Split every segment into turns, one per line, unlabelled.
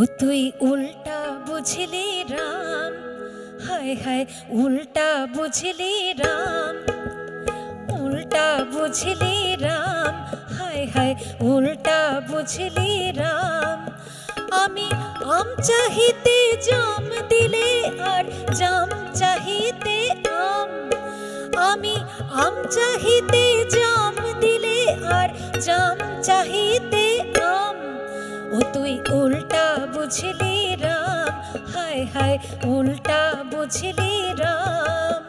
ও তুই উল্টা বুঝলি রাম, হায় হায় উল্টা বুঝলি রাম, উল্টা বুঝলি রাম, হায় হায় উল্টা বুঝলি রাম। আমি আম চাহিতে জাম দিলে আর জাম চাহিতে আম, আমি আম চাহিতে জাম দিলে আর জাম চাহিতে আম। ও তুই উল্টা বুঝলি রাম, হায় হায় উল্টা বুঝলি রাম।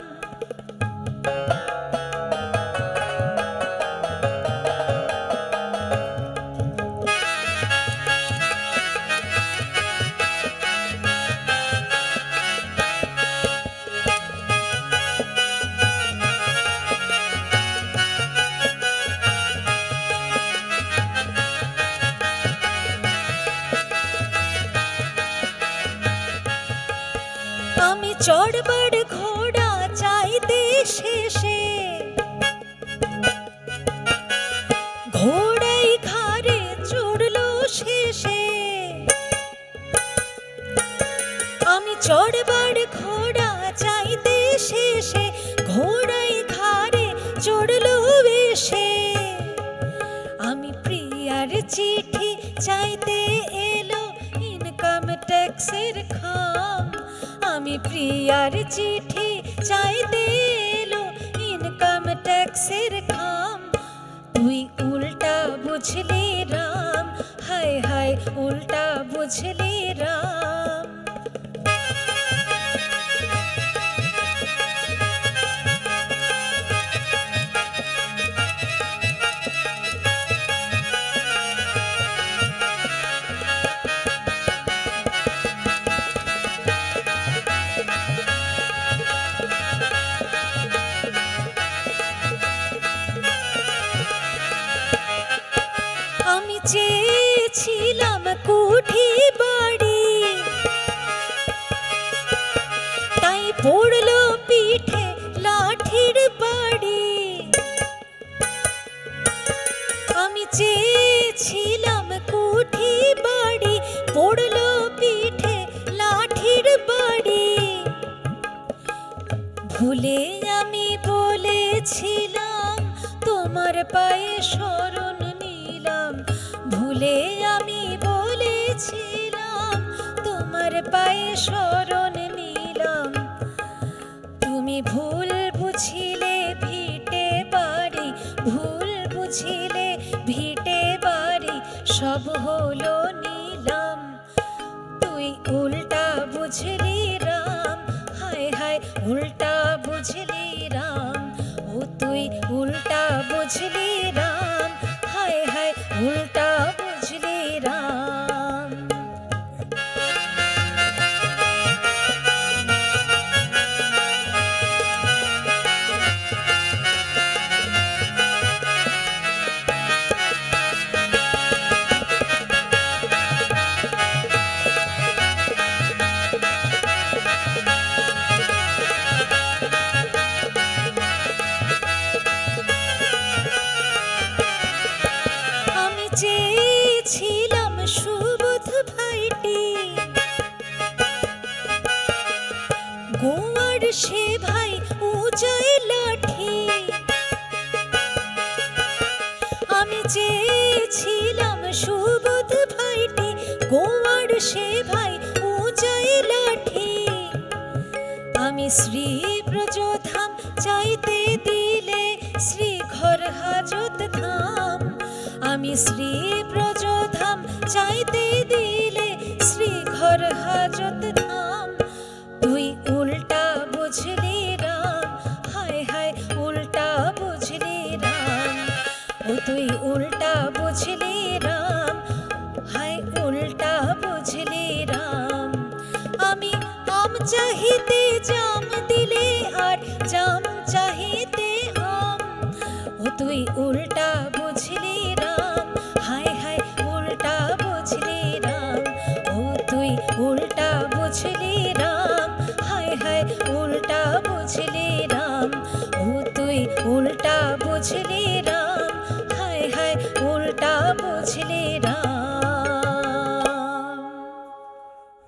আমি চড়বার ঘোড়া চাইতে শেষে, ঘোড়াই ঘাড়ে চড়লো শেষে। আমি চড়বার ঘোড়া চাইতে শেষে, ঘোড়াই ঘাড়ে চড়লো বেশে। আমি প্রিয়ার চিঠি চাইতে এলো ইনকাম ট্যাক্সের খাম, আমি প্রিয়ার চিঠি চাইতে এলো ইনকাম ট্যাক্সের খাম। তুই উল্টা বুঝলি রাম, হায় হায় উল্টা বুঝলি রাম। আমি চেয়েছিলাম কুঠি বাড়ি, তাই পড়লো পিঠে লাঠির বাড়ি। আমি চেয়েছিলাম কুঠি বাড়ি, পড়লো পিঠে লাঠির বাড়ি। ভুলে আমি বলেছিলাম তোমার পায়ে শরণ নিলাম, ভুলে আমি বলেছিলাম তোমার পায়ে শরণ নিলাম। তুমি ভুল বুঝিলে ভিটে বাড়ি, ভুল বুঝিলে ভিটে বাড়ি সব হলো নিলাম। তুই উল্টা বুঝলি রাম, হায় হায় উল্টা বুঝলি রাম। ও তুই উল্টা বুঝলি রাম, হায় হায় উল্টা বুঝলি রাম। আমি চেয়েছিলাম সুবোধ ভাইটি, গোয়ার সে ভাই উজায় লাঠি। আমি চেয়েছিলাম সুবোধ ভাইটি, গোয়ার সে ভাই উজায় লাঠি। আমি শ্রী ব্রজধাম চাইতে দিলে শ্রীঘর হাজত ধাম, আমি শ্রী ব্রজধাম চাইতে দিলে শ্রীঘর হাজত ধাম। তুই উল্টা বুঝলি রাম, হায় হায় উল্টা বুঝলি রাম। ও তুই উল্টা বুঝলি রাম, হায় উল্টা বুঝলি রাম। আমি আম চাহিতে জাম দিলে আর জাম চাহিতে আম। ও তুই উল্টা বুঝলি রাম, হায় হায় উল্টা বুঝলি রাম। ও তুই উল্টা বুঝলি রাম, হায় হায় উল্টা বুঝলি রাম। ও তুই উল্টা বুঝলি রাম, হায় হায় উল্টা বুঝলি